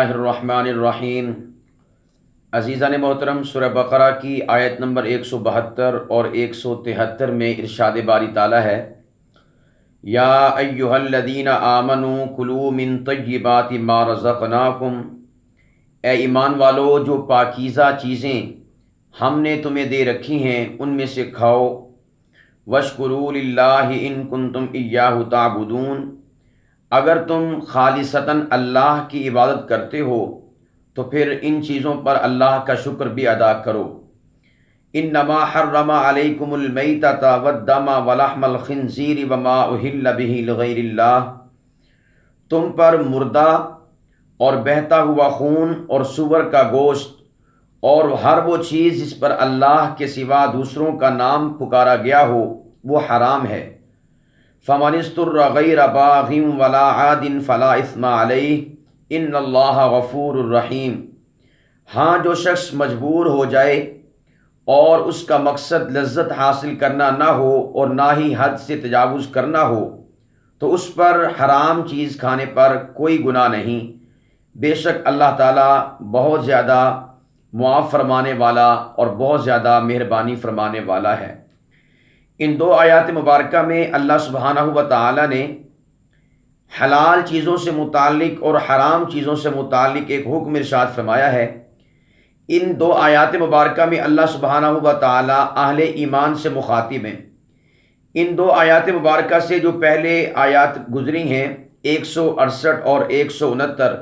اللہ الرحمن الرحیم۔ عزیزان محترم، سورہ بقرہ کی آیت نمبر 172 اور 173 میں ارشاد باری تعالیٰ ہے، یا ایہا الذین آمنوا کلوا من طیبات ما رزقناکم، اے ایمان والو جو پاکیزہ چیزیں ہم نے تمہیں دے رکھی ہیں ان میں سے کھاؤ، واشکروا للہ ان کنتم ایاہ تعبدون، اگر تم خالصتاً اللہ کی عبادت کرتے ہو تو پھر ان چیزوں پر اللہ کا شکر بھی ادا کرو۔ انما حرم علیکم المیتۃ والدم ولحم الخنزیر وما اہل بہ لغیر اللہ، تم پر مردہ اور بہتا ہوا خون اور سور کا گوشت اور ہر وہ چیز جس پر اللہ کے سوا دوسروں کا نام پکارا گیا ہو وہ حرام ہے۔ فمن اضطر غیر باغ ولا عاد فلا اثم علیہ ان اللہ غفور الرحیم، ہاں جو شخص مجبور ہو جائے اور اس کا مقصد لذت حاصل کرنا نہ ہو اور نہ ہی حد سے تجاوز کرنا ہو تو اس پر حرام چیز کھانے پر کوئی گناہ نہیں، بے شک اللہ تعالیٰ بہت زیادہ معاف فرمانے والا اور بہت زیادہ مہربانی فرمانے والا ہے۔ ان دو آیات مبارکہ میں اللہ سبحانہ و تعالیٰ نے حلال چیزوں سے متعلق اور حرام چیزوں سے متعلق ایک حکم ارشاد فرمایا ہے۔ ان دو آیات مبارکہ میں اللہ سبحانہ و تعالیٰ اہل ایمان سے مخاطب ہیں۔ ان دو آیات مبارکہ سے جو پہلے آیات گزری ہیں 168 اور 169،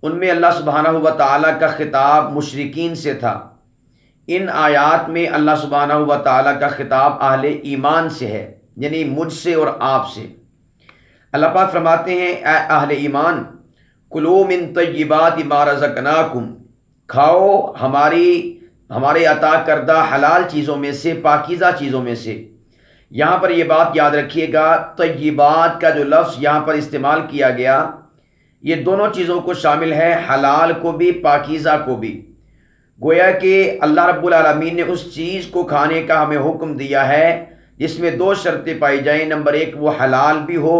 ان میں اللہ سبحانہ و تعالیٰ کا خطاب مشرکین سے تھا۔ ان آیات میں اللہ سبحانہ و تعالیٰ کا خطاب اہل ایمان سے ہے، یعنی مجھ سے اور آپ سے۔ اللہ پاک فرماتے ہیں، اے اہل ایمان، کلوا من طیبات ما رزقناکم، کھاؤ ہمارے عطا کردہ حلال چیزوں میں سے، پاکیزہ چیزوں میں سے۔ یہاں پر یہ بات یاد رکھیے گا، طیبات کا جو لفظ یہاں پر استعمال کیا گیا یہ دونوں چیزوں کو شامل ہے، حلال کو بھی پاکیزہ کو بھی۔ گویا کہ اللہ رب العالمین نے اس چیز کو کھانے کا ہمیں حکم دیا ہے جس میں دو شرطیں پائی جائیں، نمبر ایک وہ حلال بھی ہو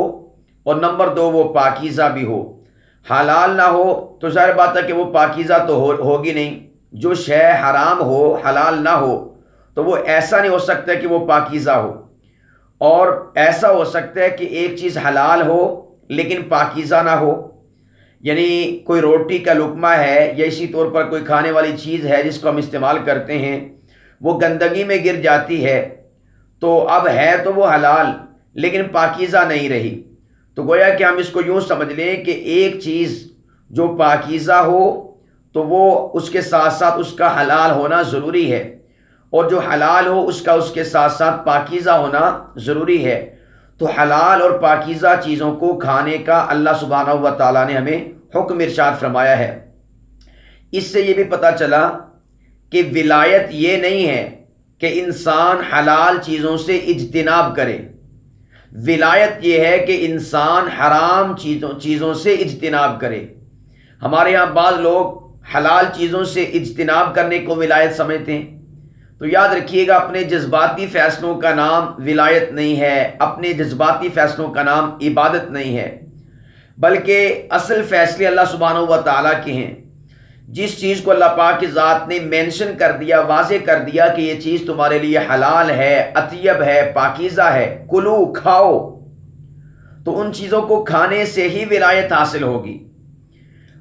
اور نمبر دو وہ پاکیزہ بھی ہو۔ حلال نہ ہو تو ظاہر بات ہے کہ وہ پاکیزہ تو ہوگی نہیں۔ جو شے حرام ہو، حلال نہ ہو، تو وہ ایسا نہیں ہو سکتا کہ وہ پاکیزہ ہو، اور ایسا ہو سکتا ہے کہ ایک چیز حلال ہو لیکن پاکیزہ نہ ہو۔ یعنی کوئی روٹی کا لقمہ ہے یا اسی طور پر کوئی کھانے والی چیز ہے جس کو ہم استعمال کرتے ہیں، وہ گندگی میں گر جاتی ہے تو اب ہے تو وہ حلال لیکن پاکیزہ نہیں رہی۔ تو گویا کہ ہم اس کو یوں سمجھ لیں کہ ایک چیز جو پاکیزہ ہو تو وہ اس کے ساتھ ساتھ اس کا حلال ہونا ضروری ہے، اور جو حلال ہو اس کے ساتھ ساتھ پاکیزہ ہونا ضروری ہے۔ تو حلال اور پاکیزہ چیزوں کو کھانے کا اللہ سبحانہ و تعالیٰ نے ہمیں حکم ارشاد فرمایا ہے۔ اس سے یہ بھی پتہ چلا کہ ولایت یہ نہیں ہے کہ انسان حلال چیزوں سے اجتناب کرے، ولایت یہ ہے کہ انسان حرام چیزوں سے اجتناب کرے۔ ہمارے ہاں بعض لوگ حلال چیزوں سے اجتناب کرنے کو ولایت سمجھتے ہیں، تو یاد رکھیے گا اپنے جذباتی فیصلوں کا نام ولایت نہیں ہے، اپنے جذباتی فیصلوں کا نام عبادت نہیں ہے، بلکہ اصل فیصلے اللہ سبحانہ و تعالیٰ کے ہیں۔ جس چیز کو اللہ پاک کی ذات نے مینشن کر دیا، واضح کر دیا کہ یہ چیز تمہارے لیے حلال ہے، اطیب ہے، پاکیزہ ہے، کلو کھاؤ، تو ان چیزوں کو کھانے سے ہی ولایت حاصل ہوگی۔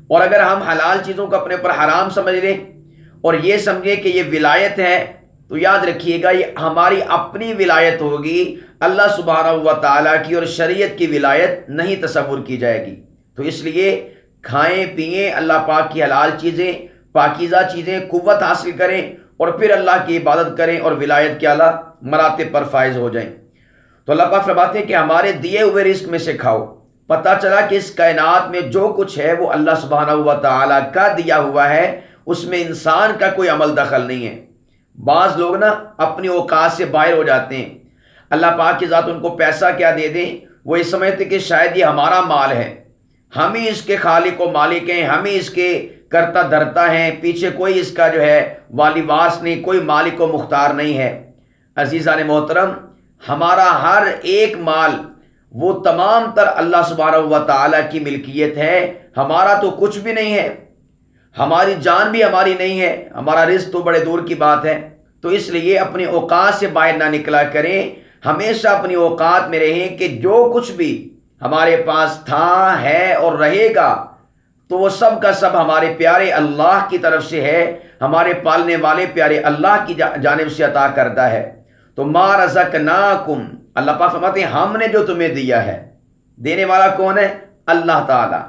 اور اگر ہم حلال چیزوں کو اپنے اوپر حرام سمجھ لیں اور یہ سمجھیں کہ یہ ولایت ہے، تو یاد رکھیے گا یہ ہماری اپنی ولایت ہوگی، اللہ سبحانہ و تعالیٰ کی اور شریعت کی ولایت نہیں تصور کی جائے گی۔ تو اس لیے کھائیں پیئیں اللہ پاک کی حلال چیزیں، پاکیزہ چیزیں، قوت حاصل کریں اور پھر اللہ کی عبادت کریں اور ولایت کے اعلیٰ مراتب پر فائز ہو جائیں۔ تو اللہ پاک فرماتے ہیں کہ ہمارے دیے ہوئے رزق میں سے کھاؤ۔ پتہ چلا کہ اس کائنات میں جو کچھ ہے وہ اللہ سبحانہ و تعالیٰ کا دیا ہوا ہے، اس میں انسان کا کوئی عمل دخل نہیں ہے۔ بعض لوگ نا اپنی اوقات سے باہر ہو جاتے ہیں، اللہ پاک کی ذات ان کو پیسہ کیا دے دیں، وہ یہ سمجھتے کہ شاید یہ ہمارا مال ہے، ہم ہی اس کے خالق و مالک ہیں، ہم ہی اس کے کرتا دھرتا ہیں، پیچھے کوئی اس کا جو ہے والی واس نہیں، کوئی مالک و مختار نہیں ہے۔ عزیزان محترم، ہمارا ہر ایک مال وہ تمام تر اللہ سبحانہ و تعالیٰ کی ملکیت ہے. ہمارا تو کچھ بھی نہیں ہے، ہماری جان بھی ہماری نہیں ہے، ہمارا رزق تو بڑے دور کی بات ہے. تو اس لیے اپنے اوقات سے باہر نہ نکلا کریں، ہمیشہ اپنی اوقات میں رہیں کہ جو کچھ بھی ہمارے پاس تھا ہے اور رہے گا تو وہ سب کا سب ہمارے پیارے اللہ کی طرف سے ہے، ہمارے پالنے والے پیارے اللہ کی جانب سے عطا کردہ ہے. تو ما رزقناکم، اللہ پاک فرماتے ہیں ہم نے جو تمہیں دیا ہے. دینے والا کون ہے؟ اللہ تعالیٰ.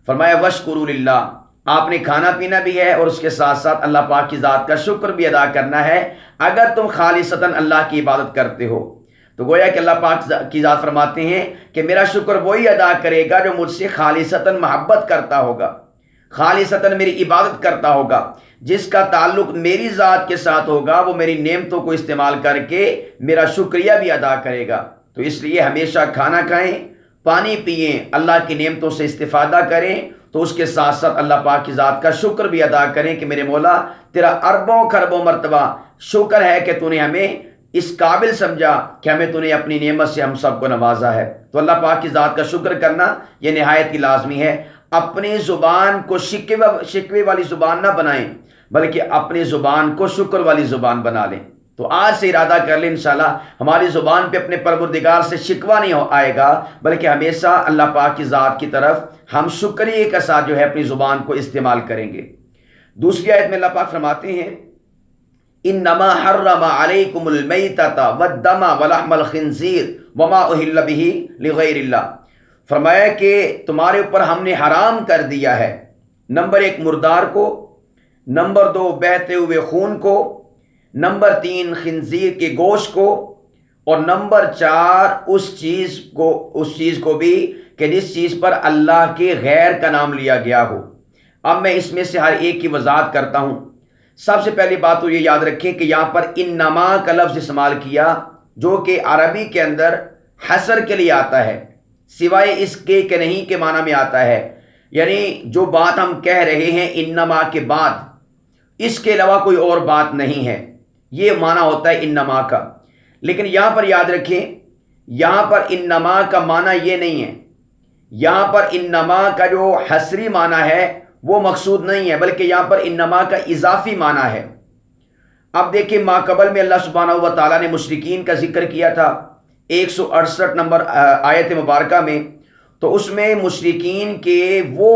فرمایا وشکروا للہ، آپ نے کھانا پینا بھی ہے اور اس کے ساتھ ساتھ اللہ پاک کی ذات کا شکر بھی ادا کرنا ہے اگر تم خالصتاً اللہ کی عبادت کرتے ہو. تو گویا کہ اللہ پاک کی ذات فرماتے ہیں کہ میرا شکر وہی ادا کرے گا جو مجھ سے خالصتاً محبت کرتا ہوگا، خالصتاً میری عبادت کرتا ہوگا، جس کا تعلق میری ذات کے ساتھ ہوگا، وہ میری نعمتوں کو استعمال کر کے میرا شکریہ بھی ادا کرے گا. تو اس لیے ہمیشہ کھانا کھائیں، پانی پئیں، اللہ کی نعمتوں سے استفادہ کریں، تو اس کے ساتھ ساتھ اللہ پاک کی ذات کا شکر بھی ادا کریں کہ میرے مولا تیرا اربوں خربوں مرتبہ شکر ہے کہ تو نے ہمیں اس قابل سمجھا کہ ہمیں تو نے اپنی نعمت سے ہم سب کو نوازا ہے. تو اللہ پاک کی ذات کا شکر کرنا یہ نہایت ہی لازمی ہے. اپنی زبان کو شکوے والی زبان نہ بنائیں، بلکہ اپنی زبان کو شکر والی زبان بنا لیں. تو آج سے ارادہ کر لیں انشاءاللہ ہماری زبان پہ اپنے پروردگار سے شکوہ نہیں آئے گا، بلکہ ہمیشہ اللہ پاک کی ذات کی طرف ہم شکریہ کے ساتھ جو ہے اپنی زبان کو استعمال کریں گے. دوسری آیت میں اللہ پاک فرماتے ہیں انما حرم علیکم المیتۃ والدم ولحم الخنزیر وما اہل بہ لغیر اللہ. فرمایا کہ تمہارے اوپر ہم نے حرام کر دیا ہے نمبر 1 مردار کو، نمبر 2 بہتے ہوئے خون کو، نمبر 3 خنزیر کے گوشت کو، اور نمبر 4 اس چیز کو بھی کہ جس چیز پر اللہ کے غیر کا نام لیا گیا ہو. اب میں اس میں سے ہر ایک کی وضاحت کرتا ہوں. سب سے پہلی بات تو یہ یاد رکھیں کہ یہاں پر انما کا لفظ استعمال کیا جو کہ عربی کے اندر حصر کے لیے آتا ہے، سوائے اس کے کہ نہیں کے معنی میں آتا ہے. یعنی جو بات ہم کہہ رہے ہیں انما کے بعد اس کے علاوہ کوئی اور بات نہیں ہے، یہ معنی ہوتا ہے انما کا. لیکن یہاں پر یاد رکھیں یہاں پر انما کا معنی یہ نہیں ہے، یہاں پر انما کا جو حصری معنی ہے وہ مقصود نہیں ہے، بلکہ یہاں پر انما کا اضافی معنی ہے. اب دیکھیں ماقبل میں اللہ سبحانہ و تعالیٰ نے مشرکین کا ذکر کیا تھا 168 نمبر آیت مبارکہ میں. تو اس میں مشرکین کے وہ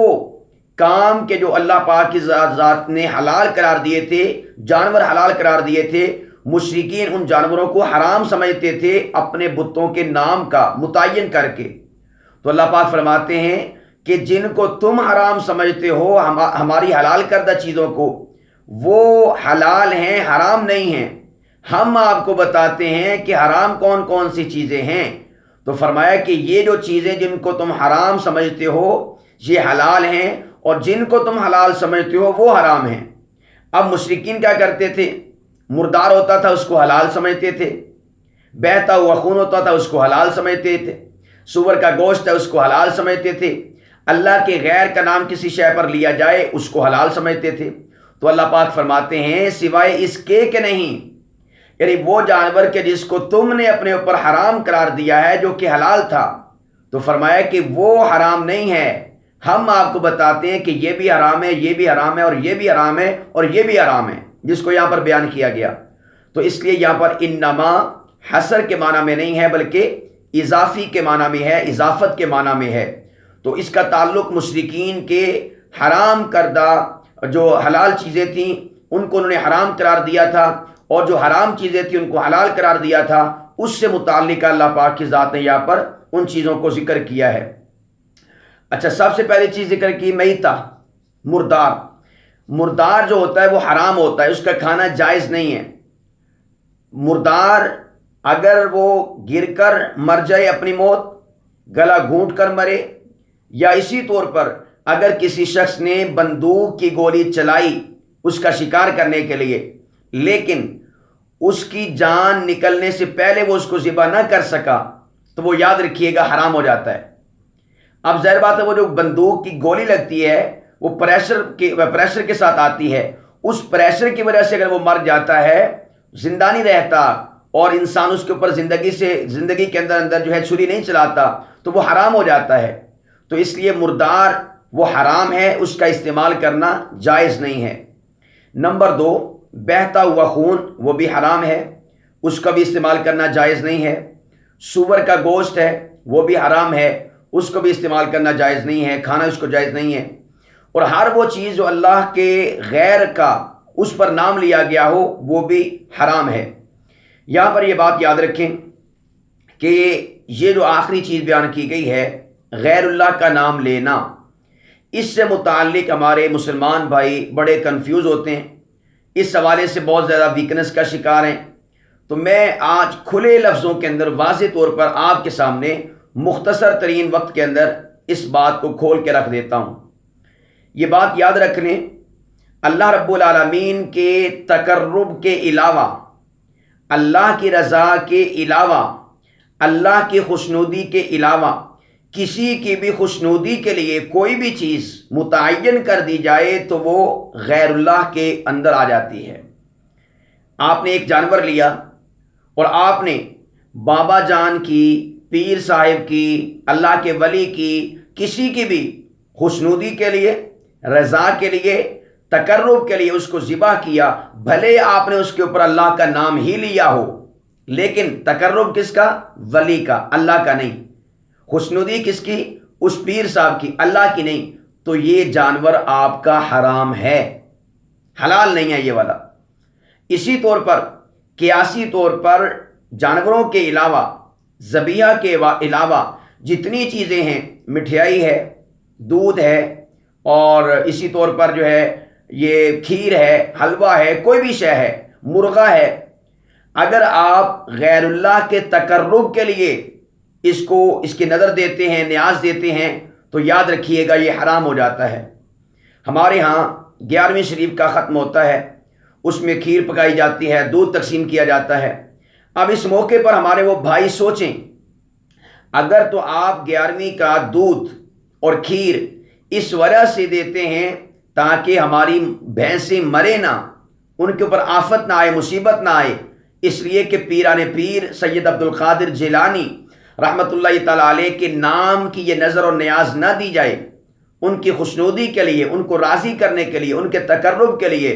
کام کے جو اللہ پاک کی ذات نے حلال قرار دیے تھے، جانور حلال قرار دیے تھے، مشرکین ان جانوروں کو حرام سمجھتے تھے اپنے بتوں کے نام کا متعین کر کے. تو اللہ پاک فرماتے ہیں کہ جن کو تم حرام سمجھتے ہو ہماری حلال کردہ چیزوں کو، وہ حلال ہیں، حرام نہیں ہیں. ہم آپ کو بتاتے ہیں کہ حرام کون کون سی چیزیں ہیں. تو فرمایا کہ یہ جو چیزیں جن کو تم حرام سمجھتے ہو یہ حلال ہیں، اور جن کو تم حلال سمجھتے ہو وہ حرام ہیں. اب مشرکین کیا کرتے تھے؟ مردار ہوتا تھا اس کو حلال سمجھتے تھے، بہتا ہوا خون ہوتا تھا اس کو حلال سمجھتے تھے، سور کا گوشت ہے اس کو حلال سمجھتے تھے، اللہ کے غیر کا نام کسی شے پر لیا جائے اس کو حلال سمجھتے تھے. تو اللہ پاک فرماتے ہیں سوائے اس کے کہ نہیں، یعنی وہ جانور کے جس کو تم نے اپنے اوپر حرام قرار دیا ہے جو کہ حلال تھا، تو فرمایا کہ وہ حرام نہیں ہے. ہم آپ کو بتاتے ہیں کہ یہ بھی حرام ہے، یہ بھی حرام ہے، اور یہ بھی حرام ہے، اور یہ بھی حرام ہے، جس کو یہاں پر بیان کیا گیا. تو اس لیے یہاں پر انما حصر کے معنی میں نہیں ہے بلکہ اضافی کے معنی میں ہے، اضافت کے معنی میں ہے. تو اس کا تعلق مشرکین کے حرام کردہ جو حلال چیزیں تھیں ان کو انہوں نے حرام قرار دیا تھا، اور جو حرام چیزیں تھیں ان کو حلال قرار دیا تھا. اس سے متعلق اللہ پاک کی ذات نے یہاں پر ان چیزوں کو ذکر کیا ہے. اچھا، سب سے پہلی چیز ذکر کی میتہ، مردار. مردار جو ہوتا ہے وہ حرام ہوتا ہے، اس کا کھانا جائز نہیں ہے. مردار اگر وہ گر کر مر جائے اپنی موت، گلا گھونٹ کر مرے، یا اسی طور پر اگر کسی شخص نے بندوق کی گولی چلائی اس کا شکار کرنے کے لیے، لیکن اس کی جان نکلنے سے پہلے وہ اس کو ذبح نہ کر سکا، تو وہ یاد رکھیے گا حرام ہو جاتا ہے. اب ظاہر بات ہے وہ جو بندوق کی گولی لگتی ہے وہ پریشر کے ساتھ آتی ہے، اس پریشر کی وجہ سے اگر وہ مر جاتا ہے، زندہ نہیں رہتا، اور انسان اس کے اوپر زندگی کے اندر جو ہے چھری نہیں چلاتا تو وہ حرام ہو جاتا ہے. تو اس لیے مردار وہ حرام ہے، اس کا استعمال کرنا جائز نہیں ہے. نمبر 2، بہتا ہوا خون وہ بھی حرام ہے، اس کا بھی استعمال کرنا جائز نہیں ہے. سور کا گوشت ہے وہ بھی حرام ہے، اس کو بھی استعمال کرنا جائز نہیں ہے، کھانا اس کو جائز نہیں ہے. اور ہر وہ چیز جو اللہ کے غیر کا اس پر نام لیا گیا ہو وہ بھی حرام ہے. یہاں پر یہ بات یاد رکھیں کہ یہ جو آخری چیز بیان کی گئی ہے غیر اللہ کا نام لینا، اس سے متعلق ہمارے مسلمان بھائی بڑے کنفیوز ہوتے ہیں، اس حوالے سے بہت زیادہ ویکنس کا شکار ہیں. تو میں آج کھلے لفظوں کے اندر واضح طور پر آپ کے سامنے مختصر ترین وقت کے اندر اس بات کو کھول کے رکھ دیتا ہوں. یہ بات یاد رکھ لیں، اللہ رب العالمین کے تقرب کے علاوہ، اللہ کی رضا کے علاوہ، اللہ کی خوشنودی کے علاوہ کسی کی بھی خوشنودی کے لیے کوئی بھی چیز متعین کر دی جائے تو وہ غیر اللہ کے اندر آ جاتی ہے. آپ نے ایک جانور لیا اور آپ نے بابا جان کی، پیر صاحب کی، اللہ کے ولی کی، کسی کی بھی خوشنودی کے لیے، رضا کے لیے، تقرب کے لیے اس کو ذبح کیا. بھلے آپ نے اس کے اوپر اللہ کا نام ہی لیا ہو، لیکن تقرب کس کا؟ ولی کا، اللہ کا نہیں. خوشنودی کس کی؟ اس پیر صاحب کی، اللہ کی نہیں. تو یہ جانور آپ کا حرام ہے، حلال نہیں ہے یہ والا. اسی طور پر قیاسی طور پر جانوروں کے علاوہ، ذبیحہ کے علاوہ جتنی چیزیں ہیں، مٹھائی ہے، دودھ ہے، اور اسی طور پر جو ہے یہ کھیر ہے، حلوہ ہے، کوئی بھی شے ہے، مرغا ہے، اگر آپ غیر اللہ کے تقرب کے لیے اس کی نظر دیتے ہیں، نیاز دیتے ہیں، تو یاد رکھیے گا یہ حرام ہو جاتا ہے. ہمارے ہاں 11ویں شریف کا ختم ہوتا ہے، اس میں کھیر پکائی جاتی ہے، دودھ تقسیم کیا جاتا ہے. اب اس موقع پر ہمارے وہ بھائی سوچیں، اگر تو آپ 11ویں کا دودھ اور کھیر اس وجہ سے دیتے ہیں تاکہ ہماری بھینسیں مرے نہ، ان کے اوپر آفت نہ آئے، مصیبت نہ آئے، اس لیے کہ پیران پیر سید عبد القادر جیلانی رحمۃ اللہ تعالیٰ علیہ کے نام کی یہ نظر اور نیاز نہ دی جائے، ان کی خوشنودی کے لیے، ان کو راضی کرنے کے لیے، ان کے تقرب کے لیے،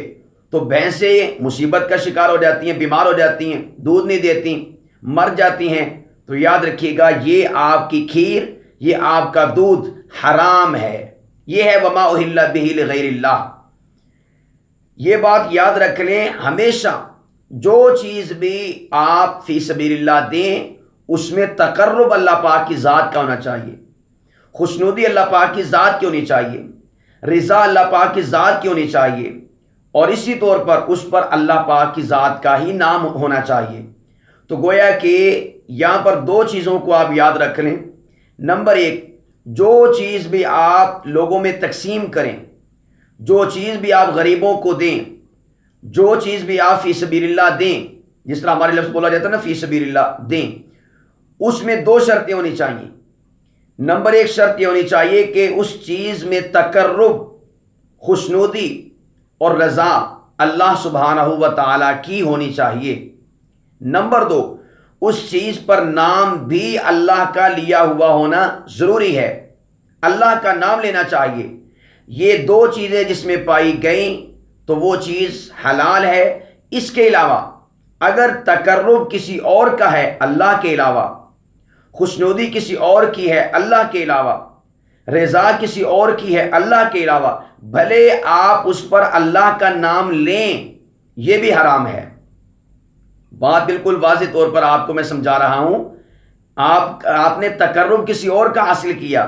تو بھینسیں مصیبت کا شکار ہو جاتی ہیں، بیمار ہو جاتی ہیں، دودھ نہیں دیتی، مر جاتی ہیں. تو یاد رکھیے گا یہ آپ کی کھیر، یہ آپ کا دودھ حرام ہے. یہ ہے وما اہل بہ لغیر اللہ. یہ بات یاد رکھ لیں، ہمیشہ جو چیز بھی آپ فی سبیل اللہ دیں اس میں تقرب اللہ پاک کی ذات کا ہونا چاہیے، خوشنودی اللہ پاک کی ذات کی ہونی چاہیے، رضا اللہ پاک کی ذات کی ہونی چاہیے، اور اسی طور پر اس پر اللہ پاک کی ذات کا ہی نام ہونا چاہیے. تو گویا کہ یہاں پر 2 چیزوں کو آپ یاد رکھ لیں. نمبر 1، جو چیز بھی آپ لوگوں میں تقسیم کریں، جو چیز بھی آپ غریبوں کو دیں، جو چیز بھی آپ فی سبیل اللہ دیں، جس طرح ہمارے لفظ بولا جاتا ہے نا فی سبیل اللہ دیں، اس میں 2 شرطیں ہونی چاہیے. نمبر 1 شرط یہ ہونی چاہیے کہ اس چیز میں تقرب، خوشنودی اور رضا اللہ سبحانہ و تعالیٰ کی ہونی چاہیے. نمبر 2، اس چیز پر نام بھی اللہ کا لیا ہوا ہونا ضروری ہے، اللہ کا نام لینا چاہیے. یہ 2 چیزیں جس میں پائی گئیں تو وہ چیز حلال ہے. اس کے علاوہ اگر تقرب کسی اور کا ہے اللہ کے علاوہ، خوشنودی کسی اور کی ہے اللہ کے علاوہ، رضا کسی اور کی ہے اللہ کے علاوہ، بھلے آپ اس پر اللہ کا نام لیں، یہ بھی حرام ہے. بات بالکل واضح طور پر آپ کو میں سمجھا رہا ہوں. آپ نے تقرب کسی اور کا حاصل کیا،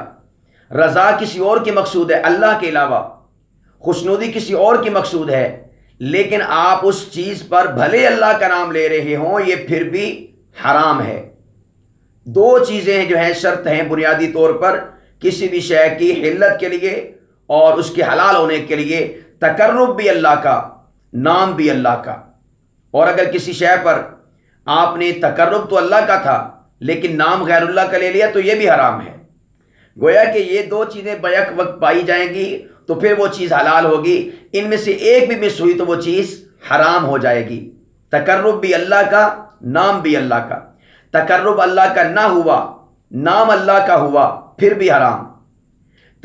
رضا کسی اور کی مقصود ہے اللہ کے علاوہ، خوشنودی کسی اور کی مقصود ہے، لیکن آپ اس چیز پر بھلے اللہ کا نام لے رہے ہوں، یہ پھر بھی حرام ہے. 2 چیزیں جو ہیں شرط ہیں بنیادی طور پر کسی بھی شے کی حلت کے لیے اور اس کے حلال ہونے کے لیے، تقرب بھی اللہ کا، نام بھی اللہ کا. اور اگر کسی شے پر آپ نے تقرب تو اللہ کا تھا لیکن نام غیر اللہ کا لے لیا تو یہ بھی حرام ہے. گویا کہ یہ 2 چیزیں بیک وقت پائی جائیں گی تو پھر وہ چیز حلال ہوگی. ان میں سے ایک بھی مس ہوئی تو وہ چیز حرام ہو جائے گی. تقرب بھی اللہ کا، نام بھی اللہ کا، تقرب اللہ کا نہ ہوا، نام اللہ کا ہوا پھر بھی حرام،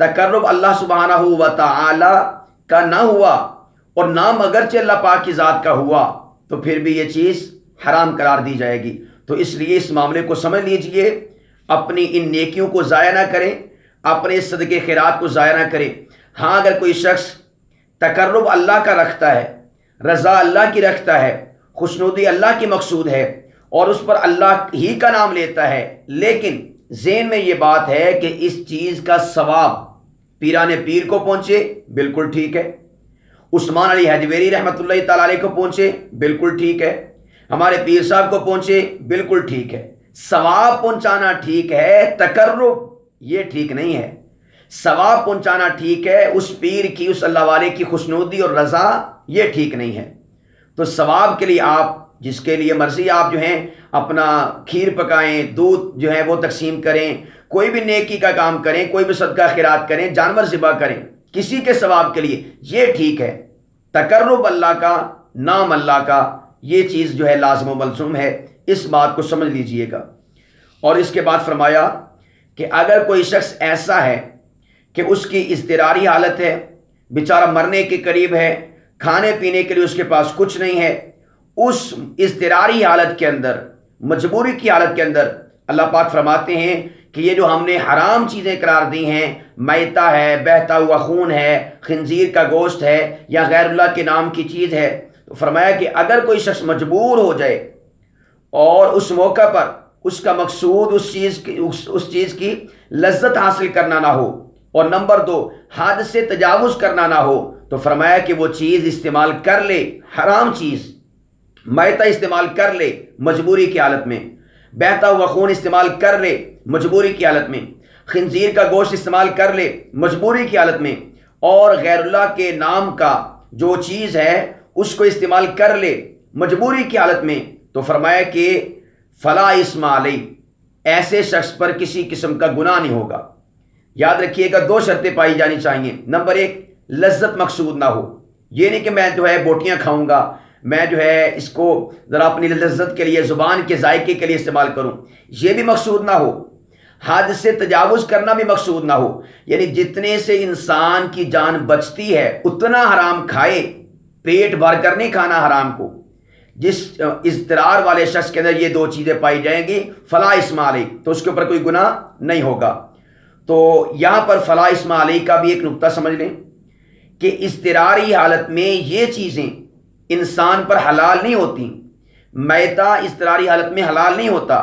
تقرب اللہ سبحانہ و تعالی کا نہ ہوا اور نام اگرچہ اللہ پاک کی ذات کا ہوا تو پھر بھی یہ چیز حرام قرار دی جائے گی۔ تو اس لیے اس معاملے کو سمجھ لیجئے، اپنی ان نیکیوں کو ضائع نہ کریں، اپنے صدقے خیرات کو ضائع نہ کریں۔ ہاں اگر کوئی شخص تقرب اللہ کا رکھتا ہے، رضا اللہ کی رکھتا ہے، خوشنودی اللہ کی مقصود ہے اور اس پر اللہ ہی کا نام لیتا ہے، لیکن ذہن میں یہ بات ہے کہ اس چیز کا ثواب پیران پیر کو پہنچے، بالکل ٹھیک ہے، عثمان علی حجویری رحمۃ اللہ تعالی علیہ کو پہنچے، بالکل ٹھیک ہے، ہمارے پیر صاحب کو پہنچے، بالکل ٹھیک ہے، ثواب پہنچانا ٹھیک ہے، تقرب یہ ٹھیک نہیں ہے۔ ثواب پہنچانا ٹھیک ہے، اس پیر کی، اس اللہ والے کی خوشنودی اور رضا یہ ٹھیک نہیں ہے۔ تو ثواب کے لیے آپ جس کے لیے مرضی آپ جو ہیں اپنا کھیر پکائیں، دودھ جو ہے وہ تقسیم کریں، کوئی بھی نیکی کا کام کریں، کوئی بھی صدقہ خیرات کریں، جانور ذبح کریں کسی کے ثواب کے لیے، یہ ٹھیک ہے۔ تقرب اللہ کا، نام اللہ کا، یہ چیز جو ہے لازم و ملزوم ہے، اس بات کو سمجھ لیجئے گا۔ اور اس کے بعد فرمایا کہ اگر کوئی شخص ایسا ہے کہ اس کی اضطراری حالت ہے، بیچارہ مرنے کے قریب ہے، کھانے پینے کے لیے اس کے پاس کچھ نہیں ہے، اس اضطراری حالت کے اندر، مجبوری کی حالت کے اندر اللہ پاک فرماتے ہیں کہ یہ جو ہم نے حرام چیزیں قرار دی ہیں، میتہ ہے، بہتا ہوا خون ہے، خنزیر کا گوشت ہے یا غیر اللہ کے نام کی چیز ہے، تو فرمایا کہ اگر کوئی شخص مجبور ہو جائے اور اس موقع پر اس کا مقصود اس چیز کی لذت حاصل کرنا نہ ہو اور نمبر 2 حد سے تجاوز کرنا نہ ہو، تو فرمایا کہ وہ چیز استعمال کر لے، حرام چیز میتہ استعمال کر لے مجبوری کی حالت میں، بہتا ہوا خون استعمال کر لے مجبوری کی حالت میں، خنزیر کا گوشت استعمال کر لے مجبوری کی حالت میں، اور غیر اللہ کے نام کا جو چیز ہے اس کو استعمال کر لے مجبوری کی حالت میں، تو فرمایا کہ فلا اسم علیہ، ایسے شخص پر کسی قسم کا گناہ نہیں ہوگا۔ یاد رکھیے گا 2 شرطیں پائی جانی چاہیے۔ نمبر 1 لذت مقصود نہ ہو، یہ نہیں کہ میں جو ہے بوٹیاں کھاؤں گا، میں جو ہے اس کو ذرا اپنی لذت کے لیے، زبان کے ذائقے کے لیے استعمال کروں، یہ بھی مقصود نہ ہو۔ حد سے تجاوز کرنا بھی مقصود نہ ہو، یعنی جتنے سے انسان کی جان بچتی ہے اتنا حرام کھائے، پیٹ بھر کر نہیں کھانا حرام کو۔ جس اضطرار والے شخص کے اندر یہ 2 چیزیں پائی جائیں گی، فلا اسم علیہ، تو اس کے اوپر کوئی گناہ نہیں ہوگا۔ تو یہاں پر فلا اسم علیہ کا بھی ایک نقطہ سمجھ لیں کہ اضطراری حالت میں یہ چیزیں انسان پر حلال نہیں ہوتی۔ میتہ اضطراری حالت میں حلال نہیں ہوتا،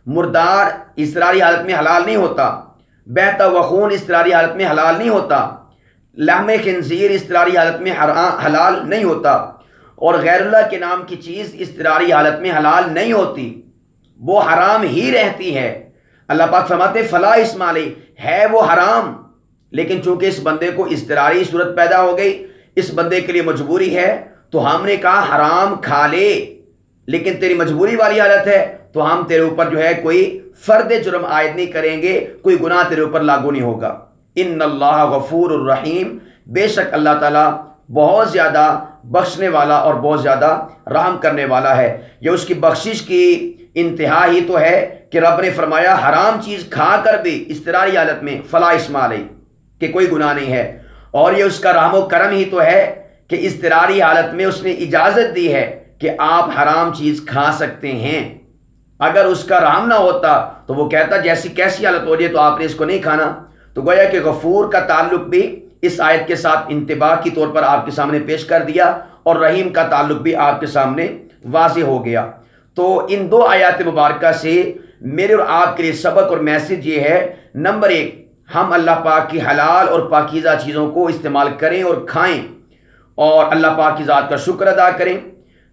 مردار اضطراری حالت میں حلال نہیں ہوتا، بہتا ہوا خون اضطراری حالت میں حلال نہیں ہوتا، لحم خنزیر اضطراری حالت میں حلال نہیں ہوتا، اور غیر اللہ کے نام کی چیز اضطراری حالت میں حلال نہیں ہوتی، وہ حرام ہی رہتی ہے۔ اللہ پاک فرماتے فلا اسم علیہ، ہے وہ حرام، لیکن چونکہ اس بندے کو اضطراری صورت پیدا ہو گئی، اس بندے کے لیے مجبوری ہے، تو ہم نے کہا حرام کھا لے، لیکن تیری مجبوری والی حالت ہے تو ہم تیرے اوپر جو ہے کوئی فرد جرم عائد نہیں کریں گے، کوئی گناہ تیرے اوپر لاگو نہیں ہوگا۔ ان اللہ غفور الرحیم، بے شک اللہ تعالیٰ بہت زیادہ بخشنے والا اور بہت زیادہ رحم کرنے والا ہے۔ یہ اس کی بخشش کی انتہا ہی تو ہے کہ رب نے فرمایا حرام چیز کھا کر بھی اضطراری حالت میں فلا اسم علیہ، کہ کوئی گناہ نہیں ہے، اور یہ اس کا رحم و کرم ہی تو ہے کہ اضطراری حالت میں اس نے اجازت دی ہے کہ آپ حرام چیز کھا سکتے ہیں۔ اگر اس کا رحم نہ ہوتا تو وہ کہتا جیسی کیسی حالت ہو رہی ہے تو آپ نے اس کو نہیں کھانا۔ تو گویا کہ غفور کا تعلق بھی اس آیت کے ساتھ انتباہ کی طور پر آپ کے سامنے پیش کر دیا، اور رحیم کا تعلق بھی آپ کے سامنے واضح ہو گیا۔ تو ان 2 آیات مبارکہ سے میرے اور آپ کے لیے سبق اور میسج یہ ہے، نمبر 1 ہم اللہ پاک کی حلال اور پاکیزہ چیزوں کو استعمال کریں اور کھائیں اور اللہ پاک کی ذات کا شکر ادا کریں۔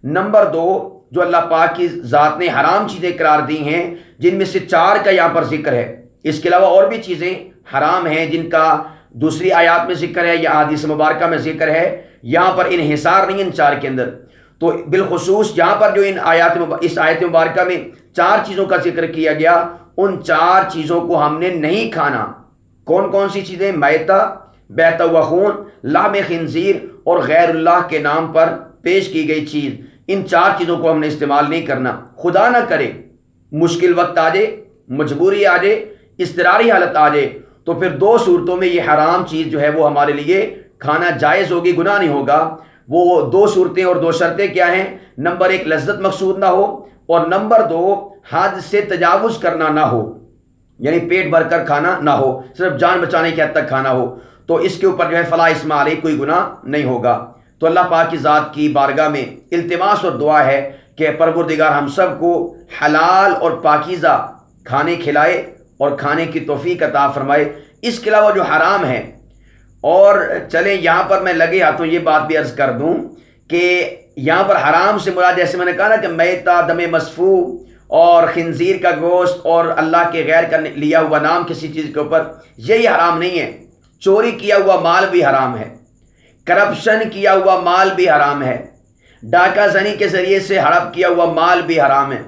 نمبر 2 جو اللہ پاک کی ذات نے حرام چیزیں قرار دی ہیں، جن میں سے 4 کا یہاں پر ذکر ہے، اس کے علاوہ اور بھی چیزیں حرام ہیں جن کا دوسری آیات میں ذکر ہے یا احادیث مبارکہ میں ذکر ہے، یہاں پر انحصار نہیں ان 4 کے اندر۔ تو بالخصوص یہاں پر جو اس آیت مبارکہ میں 4 چیزوں کا ذکر کیا گیا، ان 4 چیزوں کو ہم نے نہیں کھانا۔ کون کون سی چیزیں؟ میتہ، بہتا ہوا خون، لحم خنزیر اور غیر اللہ کے نام پر پیش کی گئی چیز، ان 4 چیزوں کو ہم نے استعمال نہیں کرنا۔ خدا نہ کرے مشکل وقت آ جائے، مجبوری آ جائے، اضطراری حالت آ جائے، تو پھر 2 صورتوں میں یہ حرام چیز جو ہے وہ ہمارے لیے کھانا جائز ہوگی، گناہ نہیں ہوگا۔ وہ 2 صورتیں اور 2 شرطیں کیا ہیں؟ نمبر 1 لذت مقصود نہ ہو، اور نمبر 2 حد سے تجاوز کرنا نہ ہو، یعنی پیٹ بھر کر کھانا نہ ہو، صرف جان بچانے کی حد تک کھانا ہو، تو اس کے اوپر جو ہے فلا اسم علیہ، کوئی گناہ نہیں ہوگا۔ تو اللہ پاک کی ذات کی بارگاہ میں التماس اور دعا ہے کہ پروردگار ہم سب کو حلال اور پاکیزہ کھانے کھلائے اور کھانے کی توفیق عطا فرمائے۔ اس کے علاوہ جو حرام ہے، اور چلیں یہاں پر میں لگے ہاتھوں یہ بات بھی عرض کر دوں کہ یہاں پر حرام سے مراد، جیسے میں نے کہا نا کہ میتہ، دم مسفوح اور خنزیر کا گوشت اور اللہ کے غیر کا لیا ہوا نام کسی چیز کے اوپر، یہی حرام نہیں ہے۔ چوری کیا ہوا مال بھی حرام ہے، کرپشن کیا ہوا مال بھی حرام ہے، ڈاکہ زنی کے ذریعے سے ہڑپ کیا ہوا مال بھی حرام ہے،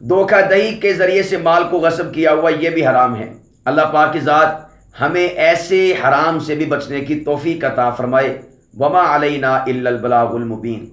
دھوکہ دہی کے ذریعے سے مال کو غصب کیا ہوا یہ بھی حرام ہے۔ اللہ پاک کی ذات ہمیں ایسے حرام سے بھی بچنے کی توفیق عطا فرمائے۔ وما علینا الا البلاغ المبین۔